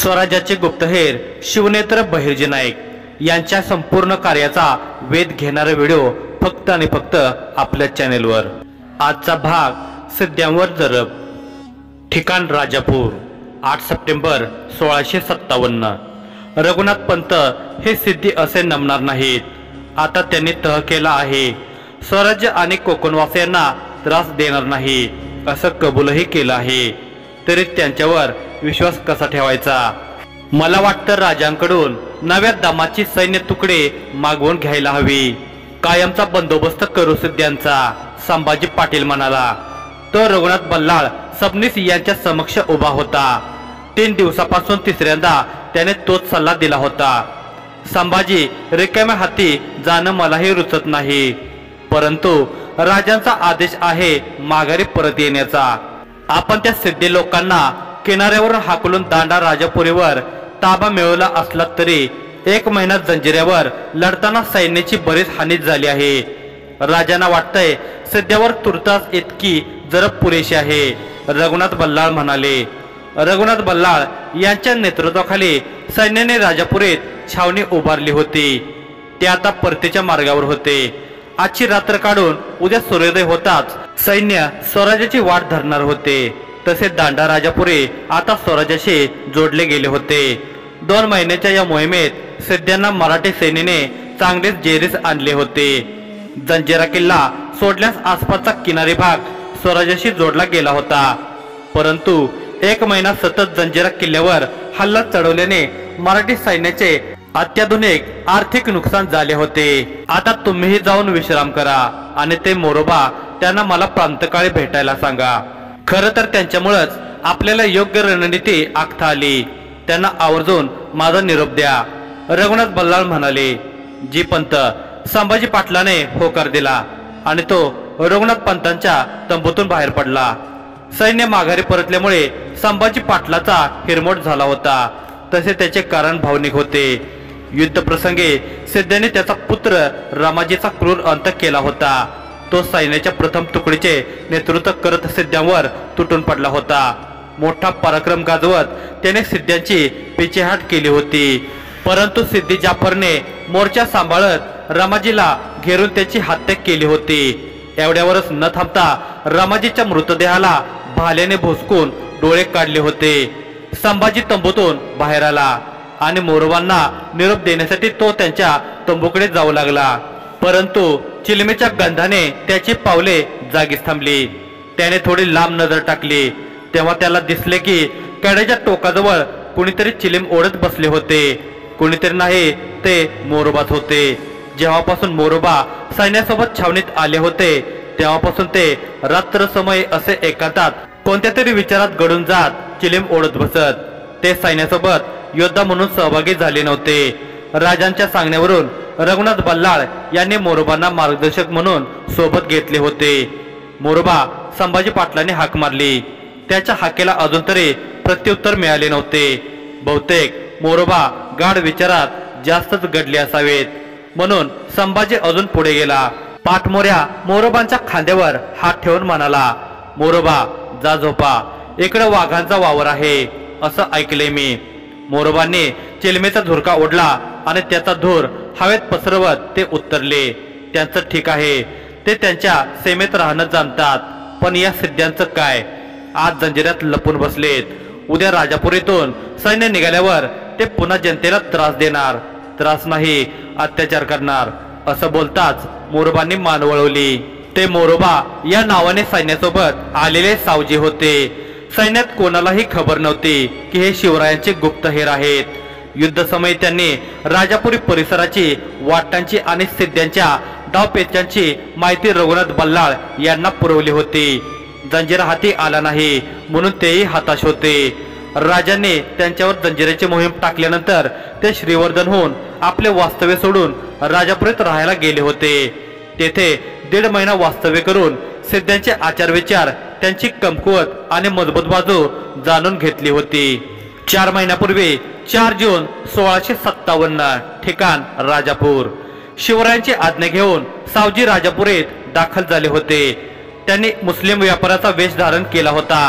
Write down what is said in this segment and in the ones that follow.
स्वराज्याचे गुप्तहेर शिवनेत्र बहिर्जी नाईक यांच्या संपूर्ण कार्याचा वेध घेणारा व्हिडिओ फक्त आणि फक्त आपल्या चॅनेलवर। आजचा भाग सिद्ध्यांवर जरब। ठिकाण राजापूर। 8 सप्टेंबर 1657। रघुनाथ पंत हे सिद्धी असे नमणार नाहीत। आता त्यांनी तह केला आहे, स्वराज्य आणि कोकणवासियांना त्रास देणार नाही असं कबूलही केलं आहे। तरी त्यांच्यावर विश्वास कसा ठेवायचा? मला वाटतं राजांकडून नव्या दमाची सैन्य तुकडे मागवून घ्यायला हवी। कायमचा बंदोबस्त करू सिद्ध्यांचा, संभाजी पाटील म्हणाला। तो रघुनाथ बल्लाळ सबनीस यांच्या समक्ष उभा होता। 3 दिवसापासून तिसऱ्यांदा त्याने तोच सल्ला दिला होता। संभाजी रिकाम्या हाती जाणं मलाही रुचत नाही, परंतु राजांचा आदेश आहे माघारी परत येण्याचा। आपण त्या सिद्धी लोकांना किनाऱ्यावर हाकलून दांडा राजापुरीवर ताबा मिळवला असला तरी 1 महिना जंजिऱ्यावर लढताना सैन्याची बरीच हानी झाली आहे। राजांना वाटतंय सिद्ध्यावर तुर्तास इतकी जरब पुरेशी आहे, रघुनाथ बल्लाळ म्हणाले। रघुनाथ बल्लाळ यांच्या नेतृत्वाखाली सैन्याने राजापुरीत छावणी उभारली होती। ते आता परतीच्या मार्गावर होते। आजची रात्र काढून उद्या सूर्योदय होताच सैन्य स्वराज्याची वाट धरणार होते। तसे दांडा राजापुरी आता स्वराज्याशी जोडले गेले होते। 2 महिन्याच्या या मोहिमेत सिद्ध्यांना मराठी सेनेने चांगलेच जेरीस आणले होते। जंजिरा किल्ला सोडल्यास आसपासचा किनारी भाग स्वराज्याशी जोडला गेला होता, परंतु 1 महिना सतत जंजिरा किल्ल्यावर हल्ला चढवल्याने मराठी सैन्याचे अत्याधुनिक आर्थिक नुकसान झाले होते। आता तुम्हीही जाऊन विश्राम करा आणि ते मोरोबा त्यांना मला प्रांतकाळी भेटायला सांगा। खरं तर त्यांच्यामुळेच आपल्याला योग्य रणनीती आखता आली। त्यांना आवर्जून माझा निरोप द्या, रघुनाथ बल्लाळ म्हणाले। जी पंत संभाजी पाटलाने होकार दिला आणि तो रघुनाथ पंतांच्या तंबूतून बाहेर पडला। सैन्य माघारी परतल्यामुळे संभाजी पाटलाचा हिरमोड झाला होता, तसे त्याचे कारण भावनिक होते। युद्ध प्रसंगी सिद्ध्याने त्याचा पुत्र रामाजीचा क्रूर अंत केला होता। तो सैन्याच्या प्रथम तुकडीचे नेतृत्व करत सिद्ध्यांवर तुटून पडला होता। मोठा पराक्रम गाजवत त्याने सिद्ध्यांची पिछेहाट केली होती, परंतु सिद्धी जाफरने मोर्चा सांभाळत रामाजीला घेरून त्याची हत्या केली होती। एवढ्यावरच न थांबता रामाजीच्या मृतदेहाला भाल्याने भोसकून डोळे काढले होते। संभाजी तंबूतून बाहेर आला आणि मोरोबांना निरोप देण्यासाठी तो त्यांच्या तंबूकडे जाऊ लागला, परंतु चिलमेच्या गंधाने त्याची पावले जागीच थांबली। त्याने थोडी लांब नजर टाकली, तेव्हा त्याला दिसले की कड्याच्या टोकाजवळ कुणीतरी चिलीम ओढत बसले होते। कुणीतरी नाही, ते मोरोबाच होते। जेव्हापासून मोरोबा सैन्यासोबत छावणीत आले होते तेव्हापासून ते रात्र समय असे एकांतात कोणत्या तरी विचारात गडून जात चिलीम ओढत बसत। ते सैन्यासोबत योद्धा म्हणून सहभागी झाले नव्हते। राजांच्या सांगण्यावरून रघुनाथ बल्लाळ यांनी मोरोबांना मार्गदर्शक म्हणून सोबत घेतले होते। मोरोबा संभाजी पाटलांनी हाक मारली, त्याच्या हाकेला अजून तरी प्रत्युत्तर मिळाले नव्हते। बहुतेक मोरोबा गाढ विचारात जास्तच गडले असावेत, म्हणून संभाजी अजून पुढे गेला। पाठमोऱ्या मोरोबांच्या खांद्यावर हात ठेवून म्हणाला, मोरोबा जा झोपा, इकडे वाघांचा वावर आहे असं ऐकले मी। मोरोबांनी चिलमेचा झुरका ओढला आणि त्याचा धूर हवेत पसरवत ते उत्तरले, त्यांचं ठीक आहे, ते त्यांच्या सीमेत राहणं जाणतात, पण या सिद्ध्यांचं काय? आज जंजिऱ्यात लपून बसलेत। उद्या राजापुरीतून सैन्य निघाल्यावर ते पुन्हा जनतेला त्रास देणार, त्रास नाही अत्याचार करणार। असं बोलताच मोरोबांनी मान वळवली। ते मोरोबा या नावाने सैन्यासोबत आलेले सावजी होते। सैन्यात कोणालाही खबर नव्हती की हे शिवरायांचे गुप्तहेर आहेत। युद्ध समय त्यांनी राजापुरी परिसराची, वाटांची आणि सिद्ध्यांच्या डावपेचांची माहिती रघुनाथ बल्लाळ यांना पुरवली होती। जंजिरा हाती आला नाही म्हणून तेही हताश होते। राजांनी त्यांच्यावर जंजिऱ्याची मोहीम टाकल्यानंतर ते श्रीवर्धन होऊन आपले वास्तव्य सोडून राजापुरीत राहायला गेले होते। तेथे 1.5 महिना वास्तव्य करून सिद्ध्यांचे आचारविचार, त्यांची कमकुवत आणि मजबूत बाजू जाणून घेतली होती। 4 महिन्यापूर्वी 4 जून 1657, ठिकाण राजापूर। शिवरायांची आज्ञा घेऊन सावजी राजापुरीत दाखल झाले होते। त्यांनी मुस्लिम व्यापाराचा वेश धारण केला होता।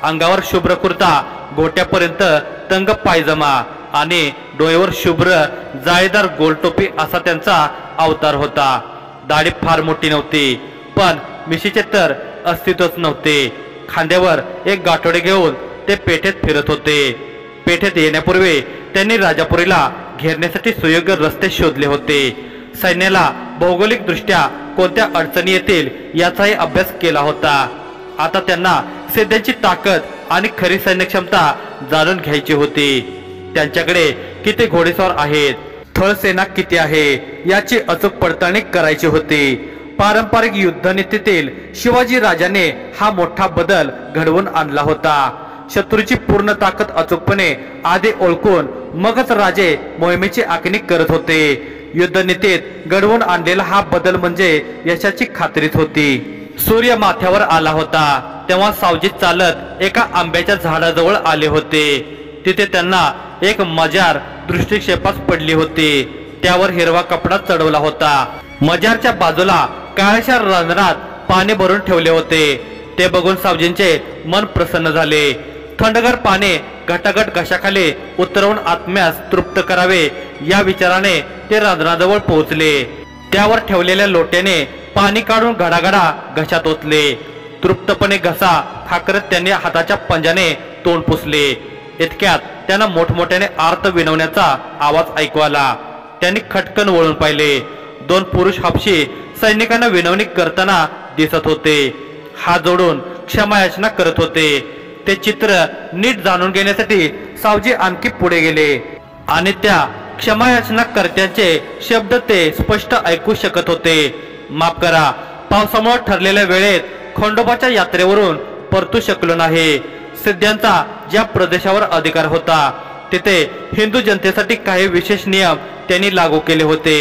अंगावर शुभ्र कुर्ता, घोट्यापर्यंत तंग पायजमा आणि डोळ्यावर शुभ्र जाळीदार गोलटोपी असा त्यांचा अवतार होता। दाढी फार मोठी नव्हती, पण मिशीचे तर अस्तित्वच नव्हते। खांद्यावर एक गाठोडे घेऊन ते पेठेत फिरत होते। पेठेत येण्यापूर्वी त्यांनी राजापुरीला घेरण्यासाठी सुयोग्य रस्ते शोधले होते। सैन्याला भौगोलिक दृष्ट्या कोणत्या अडचणी येतील याचाही अभ्यास केला होता। आता त्यांना सैन्याची ताकद आणि खरी सैन्य क्षमता जाणून घ्यायची होती। त्यांच्याकडे किती घोडेस्वार आहेत, थळ सेना किती आहे याची अचूक पडताळणी करायची होती। पारंपरिक युद्धनीतीतील शिवाजी राजाने हा मोठा बदल घडवून आणला होता। शत्रूची पूर्ण ताकद अचूकपणे आधी ओळखून मगच राजे मोहिमेची आखणी करत होते। युद्धनीतीत घडवून आणलेला हा बदल म्हणजे यशाची खात्रीच होती। सूर्य माथ्यावर आला होता तेव्हा सावजी चालत एका आंब्याच्या झाडाजवळ आले होते। तिथे त्यांना एक मजार दृष्टिक्षेपास पडली होती। त्यावर हिरवा कपडा चढवला होता। मजारच्या बाजूला काळ्याशा रंध्रात पाणी भरून ठेवले होते। ते बघून सावजींचे मन प्रसन्न झाले। थंडगार पाणी घटाघट घशाखाली उतरवून आत्म्यास तृप्त करावे या विचाराने ते रंध्राजवळ पोहोचले। त्यावर ठेवलेल्या लोट्याने पाणी काढून घडाघडा घशात ओतले। तृप्तपणे घसा खाकरत त्यांनी हाताच्या पंजाने तोंड पुसले। इतक्यात त्यांना मोठमोठ्याने आर्त विनवण्याचा आवाज ऐकू आला। त्यांनी खटकन वळून पाहिले। दोन पुरुष हबशी सैनिकांना विनवणी करताना दिसत होते। हात जोडून क्षमायाचना करत होते। ते चित्र नीट जाणून घेण्यासाठी सावजी आणखी पुढे गेले आणि त्या क्षमायाचना कर्त्यांचे शब्द ते स्पष्ट ऐकू शकत होते। माफ करा, पावसामुळे ठरलेल्या वेळेत खंडोबाच्या यात्रेवरून परतू शकलो नाही। सिद्ध्यांचा ज्या प्रदेशावर अधिकार होता तिथे हिंदू जनतेसाठी काही विशेष नियम त्यांनी लागू केले होते।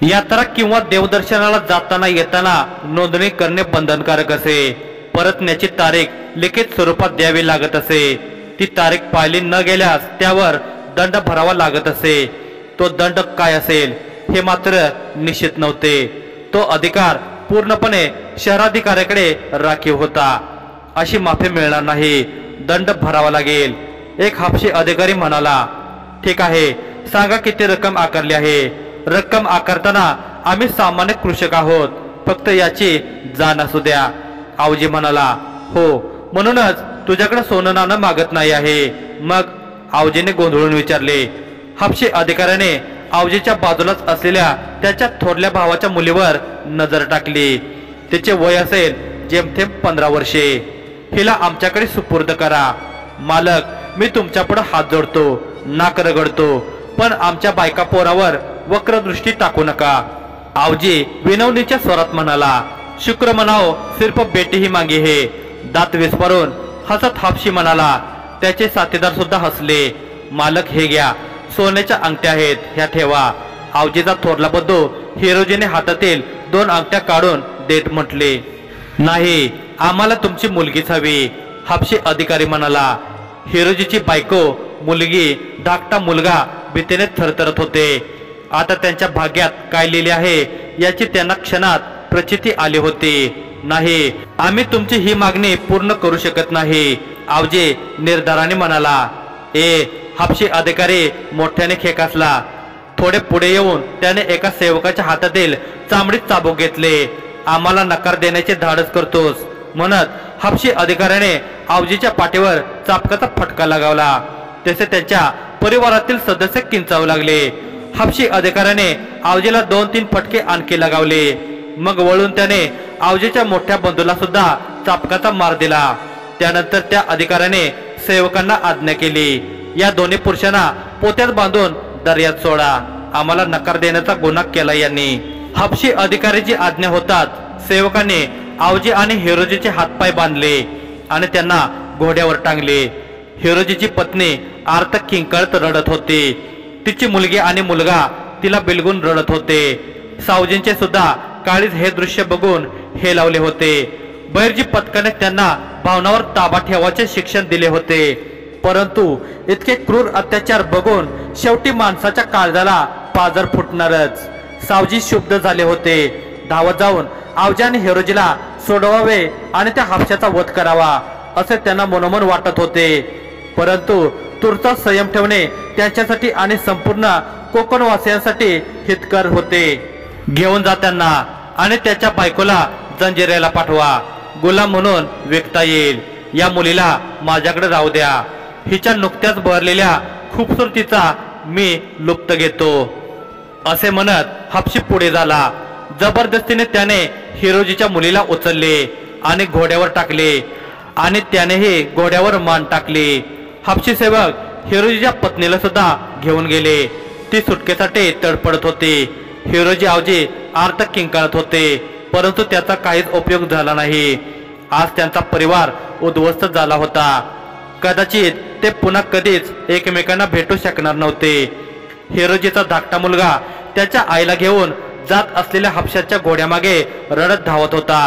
यात्रा किंवा देवदर्शनाला जाताना येताना नोंदणी करणे बंधनकारक असे। परतण्याची तारीख लिखित स्वरूपात द्यावी लागत असे। ती तारीख पाळली न गेल्यास त्यावर दंड भरावा लागत असे। तो दंड काय असेल हे मात्र निश्चित नव्हते। तो अधिकार पूर्णपणे शहराधिकाऱ्याकडे राखीव होता। अशी माफी मिळणार नाही, दंड भरावा लागेल। एक हापशी अधिकारी म्हणाला, ठीक आहे, सांगा किती रक्कम आकारली आहे। रक्कम आकारताना आम्ही सामान्य कृषक आहोत, फक्त याची जाण असू द्या। आवजी म्हणाला, हो, म्हणूनच तुझ्याकडे सोनं नाणं मागत नाही आहे। मग? आवजीने गोंधळून विचारले। हापशी अधिकाऱ्याने आवजीच्या बाजूलाच असलेल्या त्याच्या थोरल्या भावाच्या मुलीवर नजर टाकली। तिचे वय असेल जेमतेम 15 वर्षे। हिला आमच्याकडे सुपूर्द करा। मालक, मी तुमच्यापुढे हात जोडतो, नाक रगडतो, पण आमच्या बायका पोरावर वक्रदृष्टी टाकू नका। आवजी विनवणीच्या स्वरात म्हणाला, शुक्र मनाओ सिर्फ बेटी ही मांगी है। दात विस्फारून हसत हापशी म्हणाला। त्याचे साथीदार सुद्धा हसले। मालक, हे घ्या, सोन्याच्या अंगठ्या आहेत, ह्या ठेवा। आवजीचा थोरला बंधू हिरोजीने हातातील 2 अंगठ्या काढून देत म्हटले, नाही, आम्हाला तुमची मुलगीच हवी। हापशी अधिकारी म्हणाला। हिरोजीची बायको, मुलगी, धाकटा मुलगा भीतीने थरथरत होते। आता त्यांच्या भाग्यात काय लिहिले आहे याची त्यांना क्षणात प्रचिती आली होती। नाही, आम्ही तुमची ही मागणी पूर्ण करू शकत नाही, आवजी निर्धाराने म्हणाला। हापशी अधिकारी मोठ्याने खेकासला। थोडे पुढे येऊन त्याने एका सेवकाच्या हातातील चामडीत चाबूक घेतले। आम्हाला नकार देण्याचे धाडस करतोस म्हणत हापशी अधिकाऱ्याने आवजीच्या पाठीवर चापकाचा फटका लगावला। तसे त्यांच्या परिवारातील सदस्य किंचावू लागले। हापशी अधिकाऱ्याने आवजीला 2-3 फटके आणखी लगावले। मग वळून त्याने आवजीच्या मोठ्या बंधूला सुद्धा चापकाचा मार दिला। त्यानंतर त्या अधिकाऱ्याने सेवकांना आज्ञा केली, या दोन्ही पुरुषांना पोत्यात बांधून दर्यात सोडा। आम्हाला नकार देण्याचा गुन्हा केला यांनी। हापशी अधिकाऱ्याची आज्ञा होताच सेवकाने आवजी आणि हिरोजीचे हातपाय बांधले आणि त्यांना घोड्यावर टांगले। हिरोजीची पत्नी आर्त किंकाळत रडत होती। तिची मुलगी आणि मुलगा तिला बिलगून रडत होते। सावजींचे सुद्धा काळीज हे दृश्य बघून हे लावले होते। बैरजी पथकाने त्यांना भावनावर ताबा ठेवायचे शिक्षण दिले होते, परंतु इतके क्रूर अत्याचार बघून शेवटी माणसाच्या काळजाला पाजर फुटणारच। सावजी शुद्ध झाले होते। धावत जाऊन आवजी आणि हिरोजीला सोडवावे आणि त्या हापशाचा वध करावा असे त्यांना मनोमन वाटत होते, परंतु तुर्ता संयम ठेवणे त्यांच्यासाठी आणि संपूर्ण कोकणवासियांसाठी हितकर होते. घेऊन जाताना आणि त्याच्या बायकोला जंजिऱ्याला पाठवा, गुलाम म्हणून विकता येईल. या मुलीला माझ्याकडे राहू द्या. हिच्या नुकत्याच बहरलेल्या खूबसूरतीचा मी लुप्त घेतो. असे म्हणत हबशी पुढे झाला. जबरदस्तीने त्याने हिरोजीच्या मुलीला उचलले आणि घोड्यावर टाकले आणि त्यानेही घोड्यावर मान टाकली. हबशी सेवक हिरोजीच्या पत्नीला सुद्धा घेऊन गेले. ती सुटकेसाठी तडपडत होती. हिरोजी आवजी अर्थ किंकाळत होते, परंतु त्याचा काहीच उपयोग झाला नाही. आज त्यांचा परिवार उद्ध्वस्त झाला होता. कदाचित ते पुन्हा कधीच एकमेकांना भेटू शकणार नव्हते. हिरोजीचा धाकटा मुलगा त्याच्या आईला घेऊन जात असलेल्या हबशाच्या घोड्यामागे रडत धावत होता.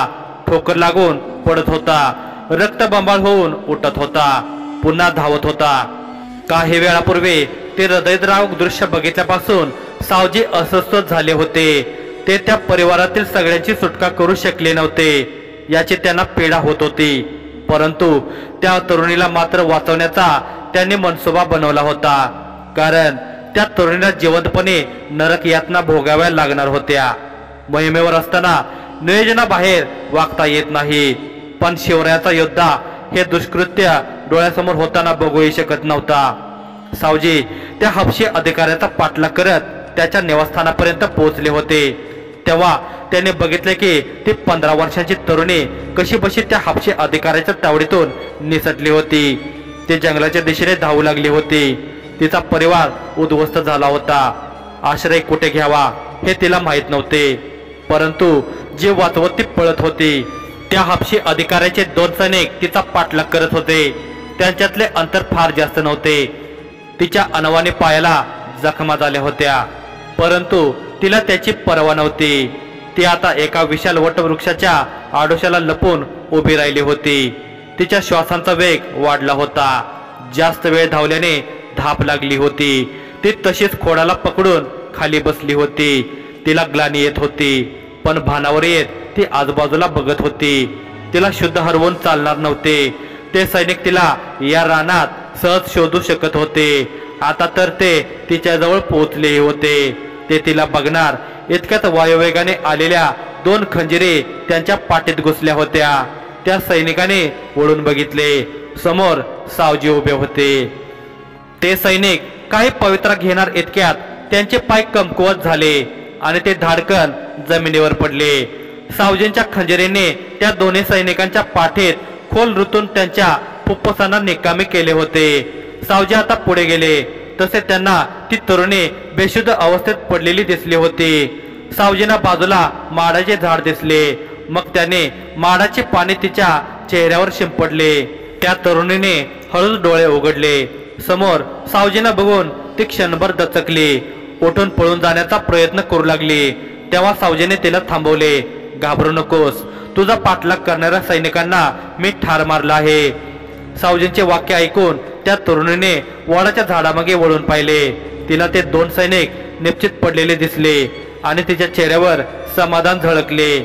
ठोकर लागून पडत होता, रक्तबंबाळ होऊन उठत होता, पुन्हा धावत होता. काही वेळापूर्वी ते हृदयद्रावक दृश्य बघितल्यापासून सावजी अस्वस्थ झाले होते. ते त्या परिवारातील सगळ्यांची सुटका करू शकले नव्हते याची त्यांना पीडा होत होती. परंतु त्या तरुणीला मात्र वाचवण्याचा त्यांनी मनसुबा बनवला होता, कारण त्या तरुणीला जिवंतपणे नरक यातना भोगाव्या लागणार होत्या. मोहिमेवर असताना नियोजनाबाहेर वागता येत नाही, पण शिवरायाचा योद्धा हे दुष्कृत्य डोळ्यासमोर होताना बघूही शकत नव्हता. सावजी त्या हबशी अधिकाऱ्याचा पाठलाग करत त्याच्या निवासस्थानापर्यंत पोहोचले होते. तेव्हा त्याने बघितले की ती 15 वर्षांची तरुणी कशी बशी त्या हबशी अधिकाऱ्याच्या तावडीतून निसटली होती. ती जंगलाच्या दिशेने धावू लागली होती. तिचा परिवार उद्ध्वस्त झाला होता. आश्रय कुठे घ्यावा हे तिला माहीत नव्हते, परंतु जे वाचवत ती पळत होती. त्या हबशी अधिकाऱ्याचे 2 सैनिक तिचा पाठलाग करत होते. त्यांच्यातले अंतर फार जास्त नव्हते. तिच्या अनवाणी पायाला जखमा झाल्या होत्या, परंतु तिला त्याची पर्वा नव्हती. ती आता एका विशाल वटवृक्षाच्या आडोशाला लपून उभी राहिली होती. तिच्या श्वासांचा वेग वाढला होता. जास्त वेळ धावल्याने धाप लागली होती. ती तशीच खोडाला पकडून खाली बसली होती. तिला ग्लानी येत होती, पण भानावर येत ती आजूबाजूला बघत होती. तिला शुद्ध हरवून चालणार नव्हते. ते सैनिक तिला या रानात सहज शोधू शकत होते. आता तर ते तिच्याजवळ पोहोचले होते. ते तिला बघणार इतक्यात वायुवेगाने आलेल्या 2 खंजिरे त्यांच्या पाठीत घुसल्या होत्या. त्या सैनिकाने वळून बघितले. समोर सावजी उभे होते. ते सैनिक काही पवित्रा घेणार इतक्यात त्यांचे पाय कमकुवत झाले आणि ते धाडकन जमिनीवर पडले. सावजींच्या खंजिरीने त्या दोन्ही सैनिकांच्या पाठीत खोल रुतून त्यांच्या फुफ्फुसांना निकामी केले होते. सावजी आता पुढे गेले तसे त्यांना ती तरुणी बेशुद्ध अवस्थेत पडलेली दिसली होती. सावजींना बाजूला माडाचे झाड दिसले. मग त्याने माडाचे पाणी तिच्या चेहऱ्यावर शिंपडले. त्या तरुणीने हळूच डोळे उघडले. समोर सावजींना बघून ती क्षणभर दचकली. उठून पळून जाण्याचा प्रयत्न करू लागली. तेव्हा सावजीने तिला थांबवले. घाबरू नकोस, तुझा पाठलाग करणाऱ्या सैनिकांना मी ठार मारला आहे. सावजींचे वाक्य ऐकून त्या तरुणीने वडाच्या झाडामागे वळून पाहिले. तिला ते 2 सैनिक निश्चित पडलेले दिसले आणि तिच्या चेहऱ्यावर समाधान झळकले.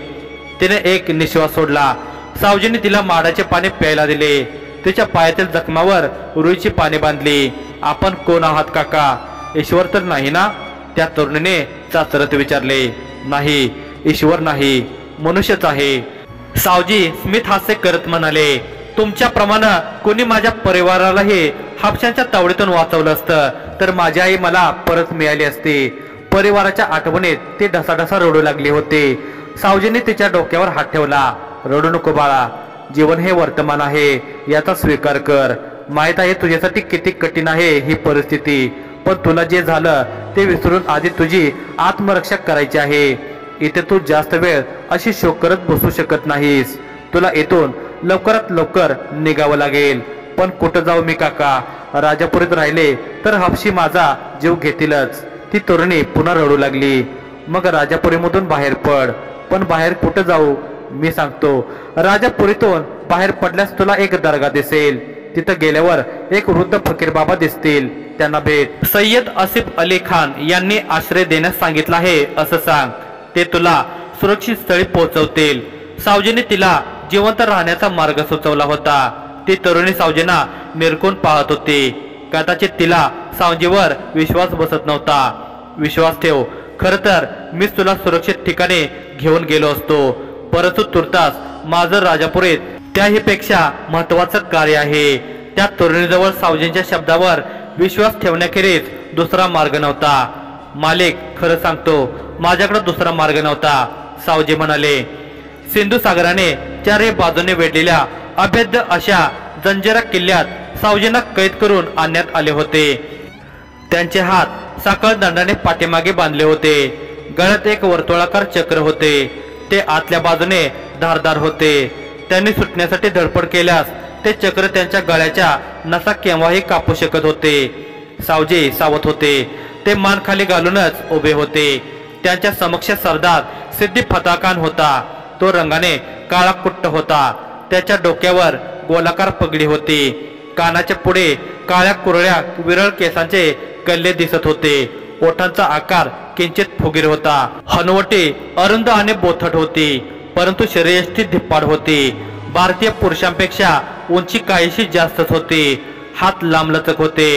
तिने एक निश्वास सोडला. सावजीने तिला माडाचे पाणी प्यायला दिले. तिच्या पायातील जखमावर रुईची पाने बांधली. आपण कोण आहात काका? ईश्वर तर नाही ना? त्या तरुणीने चाचरत विचारले. नाही, ईश्वर नाही, मनुष्यच आहे. सावजी स्मित हास्य करत म्हणाले, तुमच्याप्रमाणे कोणी माझ्या परिवारालाही हापशांच्या तावडीतून वाचवलं असतं तर माझी आई मला परत मिळाली असती. परिवाराच्या आठवणीत ती ढसाढसा रडू लागली होती. सावजीने तिच्या डोक्यावर हात ठेवला. रडू नको बाळा, जीवन हे वर्तमान आहे, याचा स्वीकार कर. माहित आहे तुझ्यासाठी किती कठीण आहे ही परिस्थिती, पण तुला जे झालं ते विसरून आधी तुझी आत्मरक्षा करायची आहे. इथे तू जास्त वेळ अशी शोक करत बसू शकत नाहीस. तुला इथून लवकरात लवकर निघावं लागेल. पण कुठं जाऊ मी काका? राजापुरीत राहिले तर हबशी माझा जीव घेतीलच. ती तरुणी पुन्हा रडू लागली. मग राजापुरीमधून बाहेर पड. पण बाहेर कुठं जाऊ? मी सांगतो, राजापुरीतून बाहेर पडल्यास तुला एक दर्गा दिसेल. तिथं गेल्यावर एक वृद्ध फकीर बाबा दिसतील, त्यांना भेट. सय्यद आसिफ अली खान यांनी आश्रय देण्यास सांगितलं आहे असं सांग. ते तुला सुरक्षित स्थळी पोहोचवतील. सावजीने तिला जिवंत राहण्याचा मार्ग सुचवला होता. ती तरुणी सावजींना निरखून पाहत होती. कदाचित तिला सावजीवर विश्वास बसत नव्हता. विश्वास ठेव, खर तर मीच तुला सुरक्षित ठिकाणी घेऊन गेलो असतो, परंतु तुर्तास माझं राजापुरीत त्याही पेक्षा महत्वाचं कार्य आहे. त्या तरुणीजवळ सावजींच्या शब्दावर विश्वास ठेवण्याखेरीज दुसरा मार्ग नव्हता. मालिक, खरं सांगतो, माझ्याकडे दुसरा मार्ग नव्हता, सावजी म्हणाले. सिंधू सागराने चारही बाजूने वेढलेल्या अभेद्य अशा जंजिरा किल्ल्यात सावजींना कैद करून आणण्यात आले होते. त्यांचे हात साखळ दंडाने पाठीमागे बांधले होते. गळ्यात एक वर्तुळाकार चक्र होते, ते आतल्या बाजूने धारदार होते. त्यांनी सुटण्यासाठी धडपड केल्यास ते चक्र त्यांच्या गळ्याच्या नसा केव्हाही कापू शकत होते. सावजी सावध होते. ते मान खाली घालूनच उभे होते. त्यांच्या समक्ष सरदार सिद्दी फता खान होता. तो रंगाने काळा कुट्ट होता. त्याच्या डोक्यावर गोलाकार पगडी होती. कानाच्या पुढे काळ्या कुरळ्या विरळ केसांचे कल्ले दिसत होते. ओठांचा आकार किंचित फुगीर होता. हनुवटी अरुंद आणि बोथट होती, परंतु शरीरयष्टी धिप्पाड होती. भारतीय पुरुषांपेक्षा उंची काहीशी जास्तच होती. हात लांबलचक होते.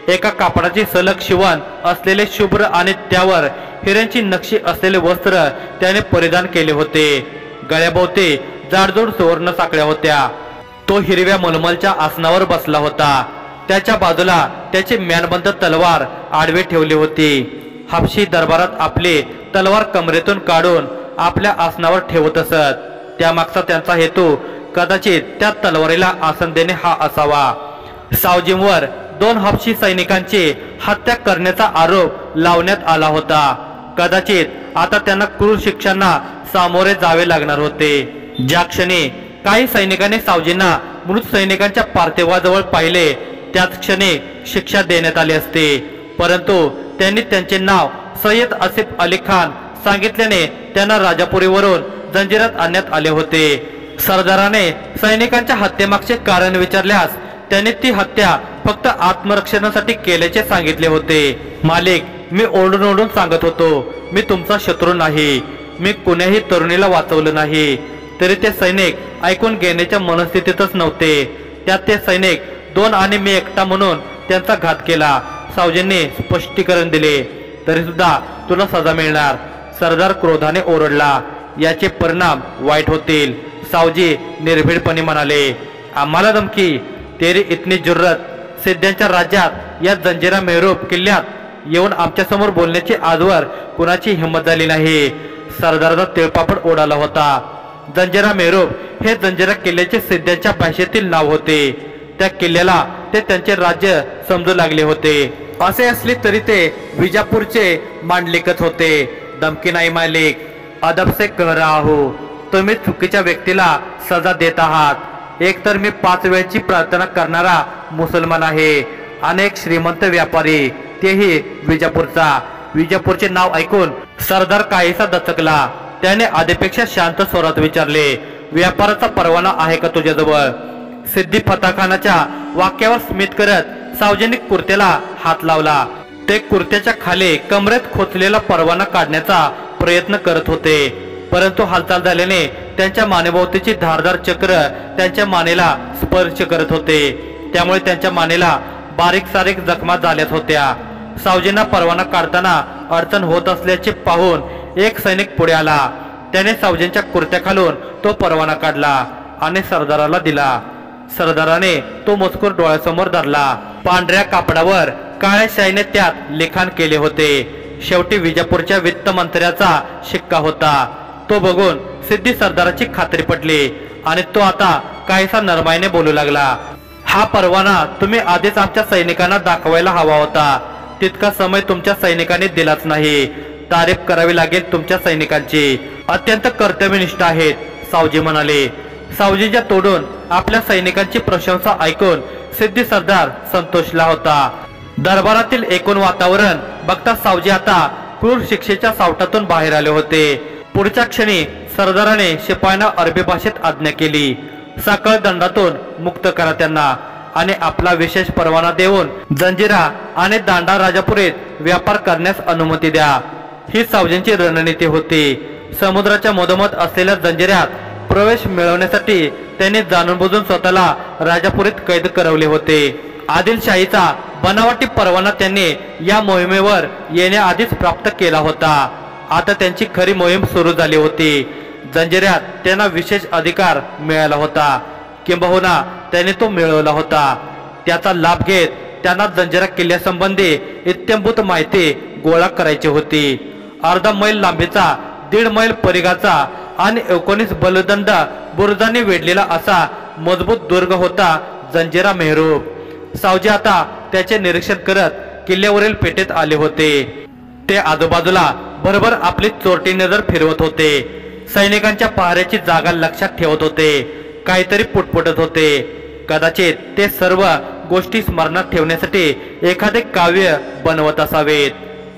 एका कापडाची सलग शिवण असलेले शुभ्र आणि त्यावर हिऱ्यांची नक्षी असलेले वस्त्र त्याने परिधान केले होते. गळ्याभोवती जाडजूड सुवर्ण साखळ्या होत्या. तो हिरव्या मलमलच्या आसनावर बसला होता. त्याच्या बाजूला त्याची म्यानबंद तलवार आडवी ठेवली होती. हापशी दरबारात आपली तलवार कमरेतून काढून आपल्या आसनावर ठेवत असत. त्यामागचा त्यांचा हेतू कदाचित त्या तलवारीला आसन देणे हा असावा. सावजींवर 2 हापशी सैनिकांची हत्या करण्याचा आरोप लावण्यात आला होता. कदाचित आता त्यांना क्रूर शिक्षांना सामोरे जावे लागणार होते. ज्या क्षणी काही सैनिकांनी सावजींना मृत सैनिकांच्या पार्थिवाजवळ पाहिले, त्याच क्षणी शिक्षा देण्यात आली असते. परंतु त्यांनी त्यांचे नाव सय्यद आसिफ अली खान सांगितल्याने त्यांना राजापुरीवरून जंजिरात आणण्यात आले होते. सरदाराने सैनिकांच्या हत्येमागचे कारण विचारल्यास त्यांनी ती हत्या फक्त आत्मरक्षणासाठी केल्याचे सांगितले होते. मालिक, मी ओरडून ओरडून सांगत होतो, मी तुमचा शत्रू नाही. मी कुण्याही तरुणीला वाचवलं नाही. तरी ते सैनिक ऐकून घेण्याच्या मनस्थितीतच नव्हते. त्यात ते सैनिक 2 आणि मी एकटा म्हणून त्यांचा घात केला. सावजींनी स्पष्टीकरण दिले. तरी सुद्धा तुला सजा मिळणार. सरदार क्रोधाने ओरडला. याचे परिणाम वाईट होतील. सावजी निर्भीडपणे म्हणाले. आम्हाला धमकी? तेरी इतनी जुर्रत? सिद्ध्यांच्या राज्यात या जंजिरा मेहरूब किल्ल्यात येऊन आमच्या समोर बोलण्याची आजवर कुणाची हिंमत झाली नाही. सरदाराचा तिळपापड उडाला होता. जंजिरा मेहरूब हे जंजिरा किल्ल्याचे सिद्ध्यांच्या भाषेतील नाव होते. त्या किल्ल्याला ते त्यांचे राज्य समजू लागले होते. असे असले तरी ते विजापूरचे मांडलिकच होते. धमकी नाही मालिक, अदब से कह रहा हूं. तुम्ही चुकीच्या व्यक्तीला सजा देत आहात. एक तर मी 5 वेळची प्रार्थना करणारा मुसलमान आहे. अनेक श्रीमंत व्यापारी, तेही विजापूरचा. विजापूरचे नाव ऐकून सरदार काहीसा दचकला. त्याने आधीपेक्षा शांत स्वरात विचारले, व्यापाराचा परवाना आहे का तुझ्याजवळ? सिद्दी फताखानाच्या वाक्यावर स्मित करत सावजींनी कुर्त्याला हात लावला. ते कुर्त्याच्या खाली कमरेत खोचलेला परवाना काढण्याचा प्रयत्न करत होते, परंतु हालचाल झाल्याने त्यांच्या मानेभोवतीची धारदार चक्र त्यांच्या मानेला स्पर्श करत होते. त्यामुळे त्यांच्या मानेला बारीक सारीक जखमा झाल्यात होत्या. सावजींना परवाना काढताना अडचण होत असल्याचे पाहून एक सैनिक पुढे आला. त्याने सावजींच्या कुर्त्याखालून तो परवाना काढला आणि सरदाराला दिला. सरदाराने तो मजकूर डोळ्यासमोर धरला. पांढऱ्या कापडावर काळ्या शाईने त्यात लिखाण केले होते. शेवटी विजापूरच्या वित्त मंत्र्याचा शिक्का होता. तो बघून सिद्धी सरदाराची खात्री पटली आणि तो आता काहीसा नरमाईने बोलू लागला. हा परवाना तुम्ही आधीच आमच्या सैनिकांना दाखवायला हवा होता. तितका समय तुमच्या सैनिकांनी दिलाच नाही. तारीफ करावी लागेल तुमच्या सैनिकांची. अत्यंत कर्तव्यनिष्ठ आहेत, सावजी म्हणाले. सावजीच्या तोडून आपल्या सैनिकांची प्रशंसा ऐकून सिद्धी सरदार संतोषला होता. दरबारातील एकूण वातावरण बघता सावजी आता क्रूर शिक्षेच्या सावटातून बाहेर आले होते. पुढच्या क्षणी सरदाराने शिपायांना अरबी भाषेत आज्ञा केली, साखळ दंडातून मुक्त करा त्यांना आणि आपला विशेष परवाना देऊन जंजिरा आणि दांडा राजापुरीत व्यापार करण्यास अनुमती द्या. ही सावजींची रणनीती होती. समुद्राच्या मधोमध असलेल्या जंजिऱ्यात प्रवेश मिळवण्यासाठी त्याने जाणूनबुजून स्वतःला राजापुरीत कैद करवले होते। आदिलशाहीचा बनावटी परवाना त्यांनी या मोहिमेवर येण्याआधीच प्राप्त केला होता। आता त्यांची खरी मोहीम सुरू झाली होती। जंजिऱ्यात त्यांना विशेष अधिकार मिळाला होता, किंबहुना त्याने तो मिळवला होता। त्याचा लाभ घेत त्यांना जंजिरा किल्ल्यासंबंधी इत्थंभूत माहिती गोळा करायची होती। अर्धा मैल लांबीचा, 1.5 मैल परिघाचा आणि 19 बलदंड बुरुजांनी वेढलेला असा मजबूत दुर्ग होता जंजिरा मेहरूब। सावजी आता त्याचे निरीक्षण करत किल्ल्यावरील पेठेत आले होते। ते आजूबाजूला भरभर आपली चोरटी नजर फिरवत होते। सैनिकांच्या पहाऱ्याची जागा लक्षात ठेवत होते। काहीतरी पुटपुटत होते। कदाचित ते सर्व गोष्टी स्मरणात ठेवण्यासाठी एखादे काव्य बनवत असावेत।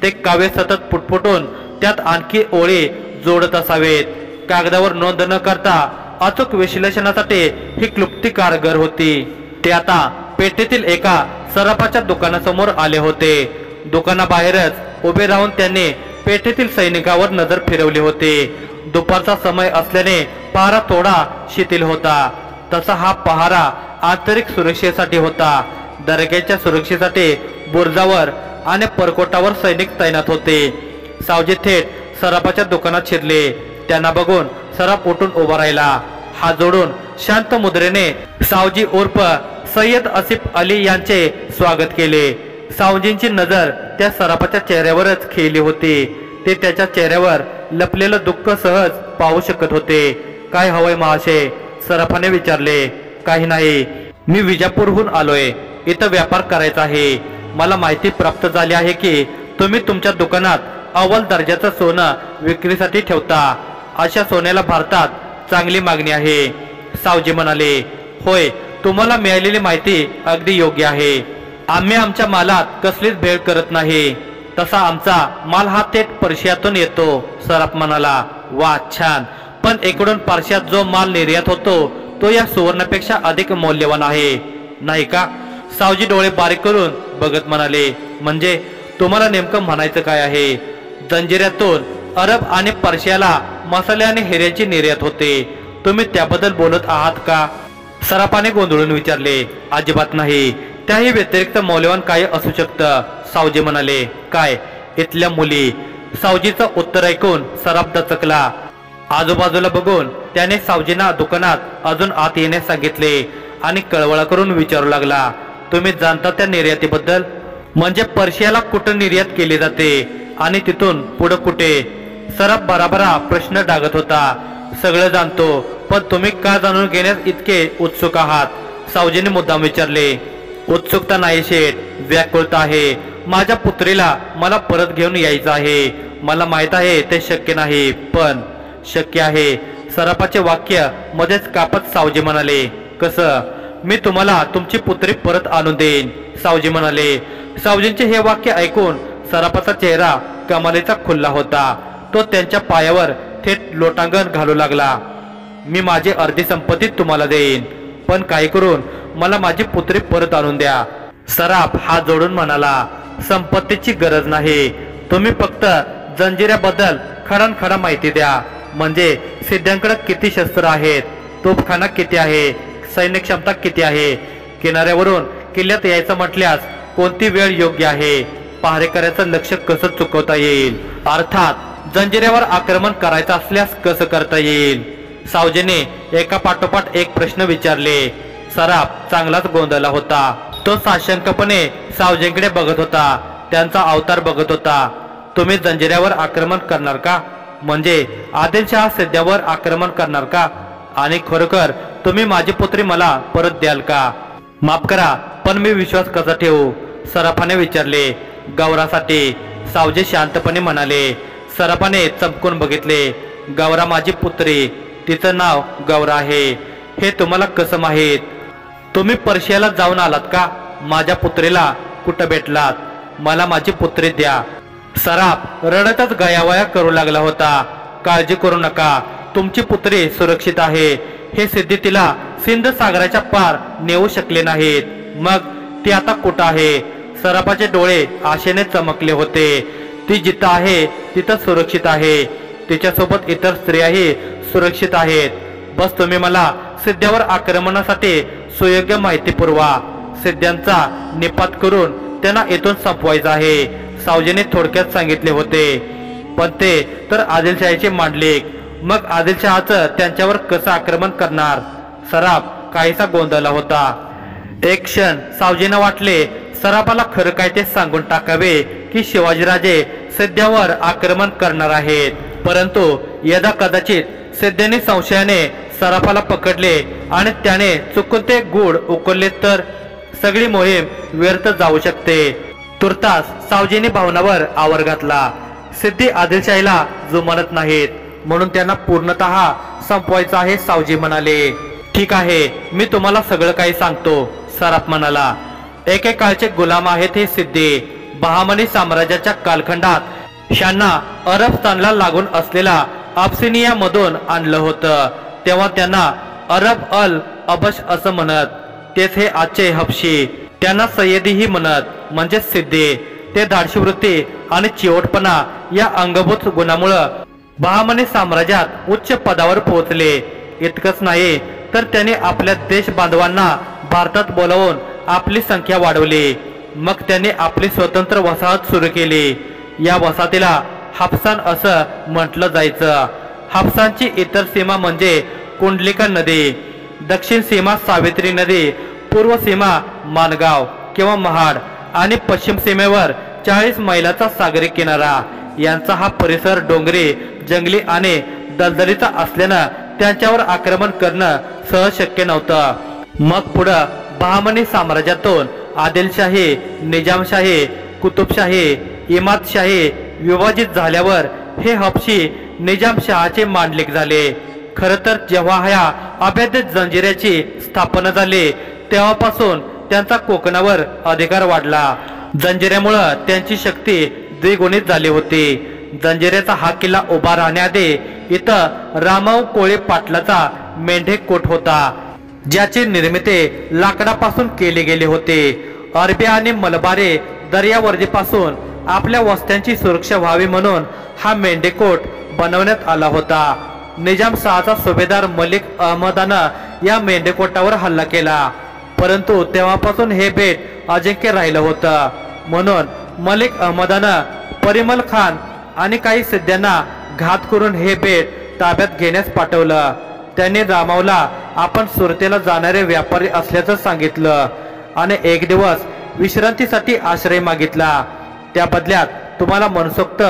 ते काव्य सतत पुटपुटून त्यात आणखी ओळी जोडत असावेत। कागदावर नोंद न करता अचूक विश्लेषणासाठी ही क्लुप्ती कारगर होती। ते आता पेठेतील एका सराफाच्या दुकानासमोर आले होते। दुकानाबाहेरच उभे राहून त्यांनी पेठेतील सैनिकावर नजर फिरवली होती। दुपारचा समय असल्याने पहारा थोडा शिथिल होता। तसा हा पहारा आंतरिक सुरक्षेसाठी होता। दर्ग्याच्या सुरक्षेसाठी बुरुजावर आणि परकोटावर सैनिक तैनात होते। सावजी थेट सराफाच्या दुकानात शिरले। त्यांना बघून सराफ उठून उभा राहिला। हात जोडून शांत मुद्रेने सावजी उर्फ सय्यद आसिफ अली यांचे स्वागत केले। सावजींची नजर त्या सराफाच्या चेहऱ्यावरच खेळली होती। ते त्याच्या चेहऱ्यावर लपलेलं दुःख सहज पाहू शकत होते। काय हवंय महाशय? सराफाने विचारले। काही नाही, मी विजापूरहून आलोय। इथं व्यापार करायचा आहे। मला माहिती प्राप्त झाली आहे की तुम्ही तुमच्या दुकानात अव्वल दर्जाचं सोनं विक्रीसाठी ठेवता। अशा सोन्याला भारतात चांगली मागणी आहे। सावजी म्हणाले, होय, तुम्हाला मिळालेली माहिती अगदी योग्य आहे। आम्ही आमच्या मालात कसलीच भेळ करत नाही। तसा आमचा माल हा थेट पर्शियातून येतो। सराफ म्हणाला, वा, छान, पण इकडून पर्शियात जो माल निर्यात होतो तो या सुवर्णापेक्षा अधिक मौल्यवान आहे, नाही का? सावजी डोळे बारीक करून बघत म्हणाले, म्हणजे तुम्हाला नेमकं म्हणायचं काय आहे? जंजिऱ्यातून अरब आणि पर्शियाला मसाले आणि हिऱ्याची निर्यात होते। तुम्ही त्याबद्दल बोलत आहात का? सराफाने गोंधळून विचारले। अजिबात नाही, त्याही व्यतिरिक्त मौल्यवान काही असू शकतं। सावजी म्हणाले, काय? इथल्या मुली? सावजीचं उत्तर ऐकून सराफ दचकला। आजूबाजूला बघून त्याने सावजींना दुकानात अजून आत येण्यास सांगितले आणि कळवळा करून विचारू लागला, तुम्ही जाणता त्या निर्यातीबद्दल? म्हणजे पर्शियाला कुठं निर्यात केली जाते आणि तिथून पुढे कुठे? सराफ बराबरा प्रश्न डागत होता। सगळं जाणतो, पण तुम्ही का जाणून घेण्यास इतके उत्सुक आहात? सावजीने मुद्दाम विचारले। उत्सुकता नाही शेठ, व्याकुळता आहे। माझ्या पुत्रीला मला परत घेऊन यायचं आहे। मला माहित आहे ते शक्य नाही, पण शक्य आहे। सराफाचे वाक्य मध्येच कापत सावजी म्हणाले, कसं? मी तुम्हाला तुमची पुत्री परत आणून देईन, सावजी म्हणाले। सावजींचे हे वाक्य ऐकून सराफाचा चेहरा कमालीचा खुलला होता। तो त्यांच्या पायावर थेट लोटांगण घालू लागला। मी माझी अर्धी संपत्ती तुम्हाला देईन, पण काय करून मला माझी पुत्री परत आणून द्या। सराफ हात जोडून म्हणाला, संपत्तीची गरज नाही, तुम्ही फक्त जंजिऱ्याबद्दल खडानखडा माहिती द्या। म्हणजे सिद्ध्यांकडे किती शस्त्र आहेत, तोफखाना किती आहे, सैन्य क्षमता किती आहे, किनाऱ्यावरून किल्ल्यात यायचं म्हटल्यास कोणती वेळ योग्य आहे, पहारेकऱ्याचं लक्ष कसं चुकवता येईल, अर्थात जंजिऱ्यावर आक्रमण करायचं असल्यास कसं करता येईल। सावजीने एका पाठोपाठ एक प्रश्न विचारले। सराफ चांगलाच गोंधळला होता। तो साशंकपणे सावजींकडे बघत होता, त्यांचा अवतार बघत होता। तुम्ही जंजिऱ्यावर आक्रमण करणार का? म्हणजे आदिलशाह सध्यावर आक्रमण करणार का? आणि खरोखर तुम्ही माझी पुत्री मला परत द्याल का? माफ करा, पण मी विश्वास कसा ठेवू? सराफाने विचारले। गौरासाठी, सावजी शांतपणे म्हणाले। सराफाने चमकून बघितले। गौरा माझी पुत्री, तिचं नाव गौरा आहे। हे तुम्हाला कसं माहीत? तुम्ही पर्शियाला जाऊन आलात का? माझ्या पुत्रीला कुठं भेटलात? मला माझी पुत्री द्या। सराफ रडतच गयावया करू लागला होता। काळजी करू नका, तुमची पुत्री सुरक्षित आहे। हे सिद्धी तिला सिंध सागराच्या पार नेऊ शकले नाहीत। मग ती आता कुठं आहे? सराफाचे डोळे आशेने चमकले होते। ती जिथं आहे तिथं सुरक्षित आहे। तिच्यासोबत इतर स्त्रियाही सुरक्षित आहेत। बस तुम्ही मला सिद्ध्यावर आक्रमणासाठी सुयोग्य माहिती पुरवा। सिद्ध्यांचा निपात करून त्यांना इथून संपवायचं आहे, सावजीने थोडक्यात सांगितले होते। पण ते तर आदिलशाहीचे मांडलिक, मग आदिलशहाचं त्यांच्यावर कसं आक्रमण करणार? सराफ काहीसा गोंधळला होता। एक क्षण सावजींना वाटले सराफाला खरं काय ते सांगून टाकावे की शिवाजीराजे सिद्ध्यावर आक्रमण करणार आहेत, परंतु यदा कदाचित सिद्ध्याने संशयाने सराफाला पकडले आणि त्याने चुकून ते गूढ उकलले तर सगळी मोहीम व्यर्थ जाऊ शकते। तुर्तास सावजीने भावनावर आवर घातला। सिद्धी आदिलशाहीला जुमानत नाहीत, म्हणून त्यांना पूर्णतः संपवायचं आहे, सावजी म्हणाले। ठीक आहे, मी तुम्हाला सगळं काही सांगतो, सराफ म्हणाला। एकेकाळचे गुलाम आहेत हे सिद्धी। बहामनी साम्राज्याच्या कालखंडात शांना अरबस्थानला लागून असलेला अबसिनिया मधून आणलं होतं, तेव्हा त्यांना अरब अल अबश असं म्हणत, तेच हे आजचे हबशी। त्यांना सय्यदीही म्हणत, म्हणजे सिद्धी। ते धाडशी वृत्ती आणि चिवटपणा या अंगभूत गुणामुळे बहामनी साम्राज्यात उच्च पदावर पोहोचले। इतकंच नाही तर त्यांनी आपल्या देश बांधवांना भारतात बोलावून आपली संख्या वाढवली। मग त्यांनी आपली स्वतंत्र वसाहत सुरू केली। या वसाहतीला हाफसान असं म्हटलं जायचं। हाफसानची इतर सीमा म्हणजे कुंडलिका नदी, दक्षिण सीमा सावित्री नदी, पूर्व सीमा मानगाव किंवा महाड आणि पश्चिम सीमेवर 40 मैलाचा सागरी किनारा। यांचा हा परिसर डोंगरी, जंगली आणि दलदलीचा असल्यानं त्यांच्यावर आक्रमण करणं सहज शक्य नव्हतं। मग पुढं बहामनी साम्राज्यातून आदिलशाही, निजामशाही, कुतुबशाही, इमादशाही विभाजित झाल्यावर हे हबशी निजामशहाचे मांडलिक झाले। खरं तर जेव्हा ह्या अभेद्य जंजिऱ्याची स्थापना झाली तेव्हापासून त्यांचा कोकणावर अधिकार वाढला। जंजिऱ्यामुळं त्यांची शक्ती द्विगुणित झाली होती। जंजिऱ्याचा हा किल्ला उभा राहण्याआधी इथं रामाऊ कोळी पाटलाचा मेंढेकोट होता, ज्याची निर्मिती लाकडापासून केली गेली होती। अरबी आणि मलबारी दर्यावर्दीपासून आपल्या वस्त्यांची सुरक्षा व्हावी म्हणून हा मेंढेकोट बनवण्यात आला होता। निजामशहाचा सुभेदार मलिक अहमदानं या मेंढेकोटावर हल्ला केला, परंतु तेव्हापासून हे बेट अजिंक्य राहिलं होतं। म्हणून मलिक अहमदानं परिमल खान आणि काही सिद्ध्यांना घात करून हे बेट ताब्यात घेण्यास पाठवलं। त्यांनी रामावला आपण सुरतेला जाणारे व्यापारी असल्याचं सांगितलं आणि एक दिवस विश्रांतीसाठी आश्रय मागितला। त्या बदल्यात तुम्हाला मनसोक्त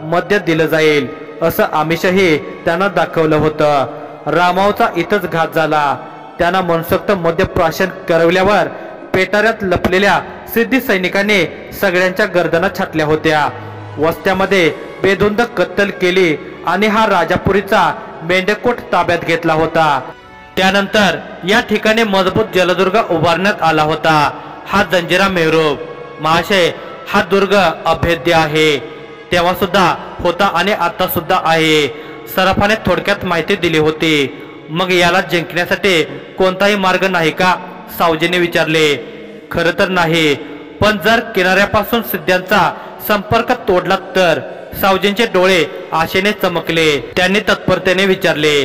मद्य दिलं जाईल असं आमिषही त्यांना दाखवलं होतं। रामावचा इथंच घात झाला। त्यांना मनसोक्त मद्य प्राशन करवल्यावर पेटाऱ्यात लपलेल्या सिद्धी सैनिकांनी सगळ्यांच्या गर्दना छाटल्या होत्या। वस्त्यामध्ये बेधुंद कत्तल केली आणि हा राजापुरीचा मेंढेकोट ताब्यात घेतला होता। त्यानंतर या ठिकाणी मजबूत जलदुर्ग उभारण्यात आला होता। हा जंजिरा मेहरूब महाशय, हा दुर्ग अभेद्य आहे, तेव्हा सुद्धा होता आणि आता सुद्धा आहे। सराफाने थोडक्यात माहिती दिली होती। मग याला जिंकण्यासाठी कोणताही मार्ग नाही का, सावजीने विचारले। खरं तर नाही, पण जर किनाऱ्यापासून सिद्ध्यांचा संपर्क तोडला तर? सावजींचे डोळे आशेने चमकले। त्यांनी तत्परतेने विचारले,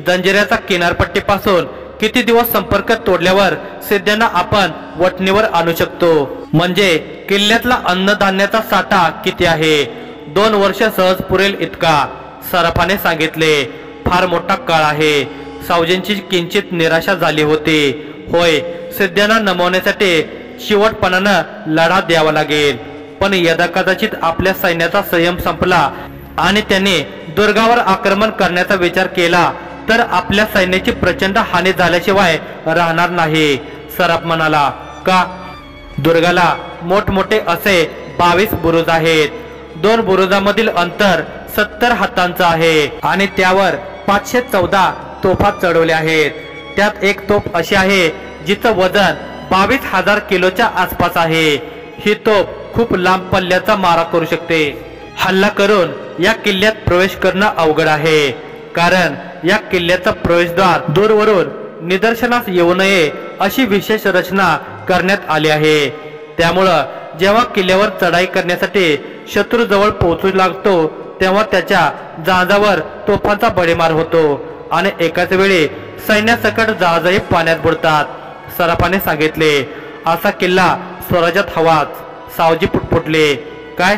जंजिऱ्याचा किनारपट्टीपासून किती दिवस संपर्क तोडल्यावर सिद्ध्यांना आपण वटणीवर आणू शकतो? म्हणजे किल्ल्यातला अन्नधान्याचा साठा किती आहे? 2 वर्ष सहज पुरेल इतका, सराफाने सांगितले। फार मोठा काळ आहे। सावजींची किंचित निराशा झाली होती। होय, सिद्ध्यांना नमवण्यासाठी शेवटपणानं लढा द्यावा लागेल, पण यदा कदाचित आपल्या सैन्याचा संयम संपला आणि त्यांनी दुर्गावर आक्रमण करण्याचा विचार केला तर आपल्या सैन्याची प्रचंड हानी झाल्याशिवाय राहणार नाही, सराफ म्हणाला। का? दुर्गाला मोठमोठे असे 22 बुरुज आहेत। 2 बुरुजामधील अंतर 70 हातांचं आहे आणि त्यावर 514 तोफा चढवल्या आहेत। त्यात एक तोफ अशी आहे जिचं वजन 22,000 किलोच्या आसपास आहे। ही तोफ खूप लांब पल्ल्याचा मारा करू शकते। हल्ला करून या किल्ल्यात प्रवेश करणं अवघड आहे, कारण या किल्ल्याचा प्रवेशद्वार दूरवरून निदर्शनास येऊ नये अशी विशेष रचना करण्यात आली आहे। त्यामुळं जेव्हा किल्ल्यावर चढाई करण्यासाठी शत्रू जवळ पोहोचू लागतो तेव्हा त्याच्या जहाजावर तोफांचा बडीमार होतो आणि एकाच वेळी सैन्यासकट जहाजही पाण्यात बुडतात. सराफाने सांगितले. असा किल्ला स्वराज्यात हवाच. सावजी पुटपुटले. काय?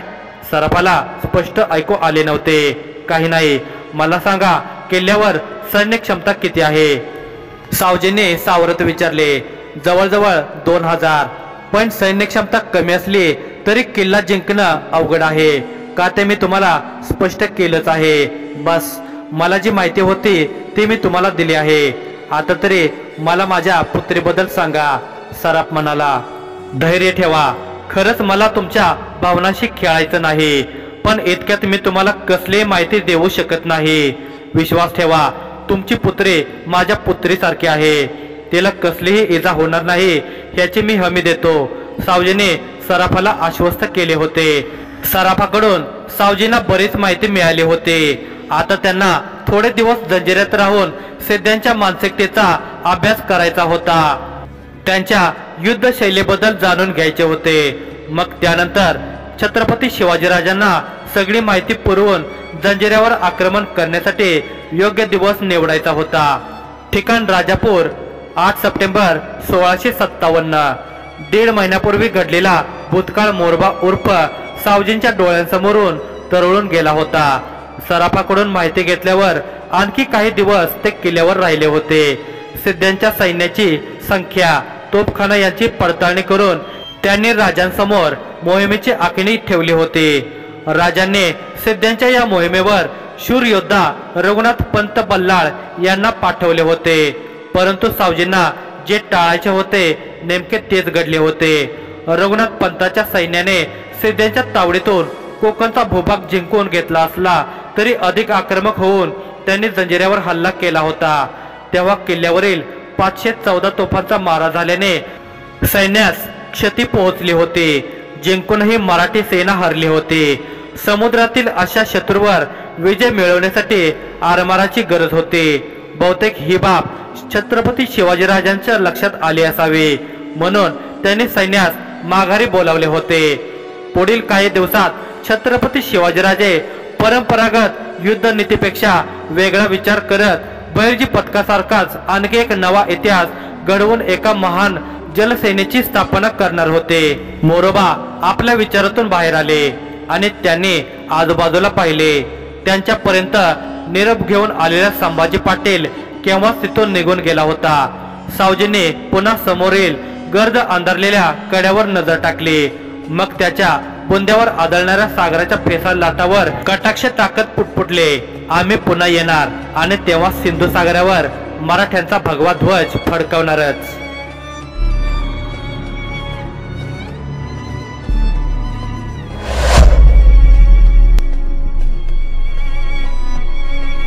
सराफाला स्पष्ट ऐकू आले नव्हते. काही नाही, मला सांगा, किल्ल्यावर सैन्य क्षमता किती आहे? सावजीने सावरत विचारले. जवळजवळ 2000. पण सैन्य क्षमता कमी असली तरी किल्ला जिंकणं अवघड आहे का ते मी तुम्हाला स्पष्ट केलंच आहे. बस, मला जी माहिती होती ती मी तुम्हाला दिली आहे. आता तरी मला माझ्या पुत्रीबद्दल सांगा. सराफ म्हणाला. धैर्य ठेवा. खरंच मला तुमच्या भावनांशी खेळायचं नाही, पण इतक्यात मी तुम्हाला कसलीही माहिती देऊ शकत नाही. विश्वास ठेवा, तुमची पुत्री माझ्या पुत्रीसारखी आहे. तिला कसलीही इजा होणार नाही याची मी हमी देतो. सावजीने सराफाला आश्वस्त केले होते. सराफाकडून सावजींना बरीच माहिती मिळाली होती. आता त्यांना थोडे दिवस जंजिऱ्यात राहून सिद्ध्यांच्या मानसिकतेचा अभ्यास करायचा होता. त्यांच्या युद्ध शैलीबद्दल जाणून घ्यायचे होते. मग त्यानंतर छत्रपती शिवाजीराजांना सगळी माहिती पुरवून जंजिऱ्यावर आक्रमण करण्यासाठी योग्य दिवस निवडायचा होता. ठिकाण राजापूर. 8 सप्टेंबर 1657. 1.5 महिन्यापूर्वी घडलेला भूतकाळ मोरबा उर्फ सावजींच्या डोळ्यांसमोरून तरळून गेला होता. सराफाकडून माहिती घेतल्यावर आणखी काही दिवस ते किल्ल्यावर राहिले होते. सिद्ध्यांच्या सैन्याची संख्या, तोफखाना यांची पडताळणी करून त्यांनी राजांसमोर मोहिमेची आखणी ठेवली होती. राजांनी सिद्ध्यांच्या या मोहिमेवर शूर योद्धा रघुनाथ पंत बल्लाळ यांना पाठवले होते. परंतु सावजींना जे टाळायचे होते नेमके तेच घडले होते. रघुनाथ पंताच्या सैन्याने सिद्ध्यांच्या तावडीतून कोकणचा भूभाग जिंकून घेतला असला तरी अधिक आक्रमक होऊन त्यांनी जंजिऱ्यावर हल्ला केला होता. तेव्हा किल्ल्यावरील 514 तोफांचा मारा झाल्याने सैन्यास क्षती पोहोचली होती. जिंकूनही मराठी सेना हरली होती. समुद्रातील अशा शत्रूवर विजय मिळवण्यासाठी आरमाराची गरज होती. बहुतेक ही बाब छत्रपती शिवाजीराजांच्या लक्षात आली असावी, म्हणून त्यांनी सैन्यास माघारी बोलावले होते. पुढील काही दिवसात छत्रपती शिवाजीराजे परंपरागत युद्ध नीतीपेक्षा वेगळा विचार करत बहिर्जी पथकासारखाच आणखी एक नवा इतिहास घडवून एका महान जलसेनेची स्थापना करणार होते. मोरोबा आपल्या विचारातून बाहेर आले आणि त्यांनी आजूबाजूला पाहिले. त्यांच्यापर्यंत निरोप घेऊन आलेला संभाजी पाटील केव्हाच तिथून निघून गेला होता. सावजीने पुन्हा समोरील गर्द अंधारलेल्या कड्यावर नजर टाकली. मग त्याच्या बुंद्यावर आदळणाऱ्या सागराच्या फेसा लाटावर कटाक्ष टाकत पुटपुटले. आम्ही पुन्हा येणार आणि तेव्हा सिंधू सागरावर मराठ्यांचा भगवा ध्वज फडकवणारच.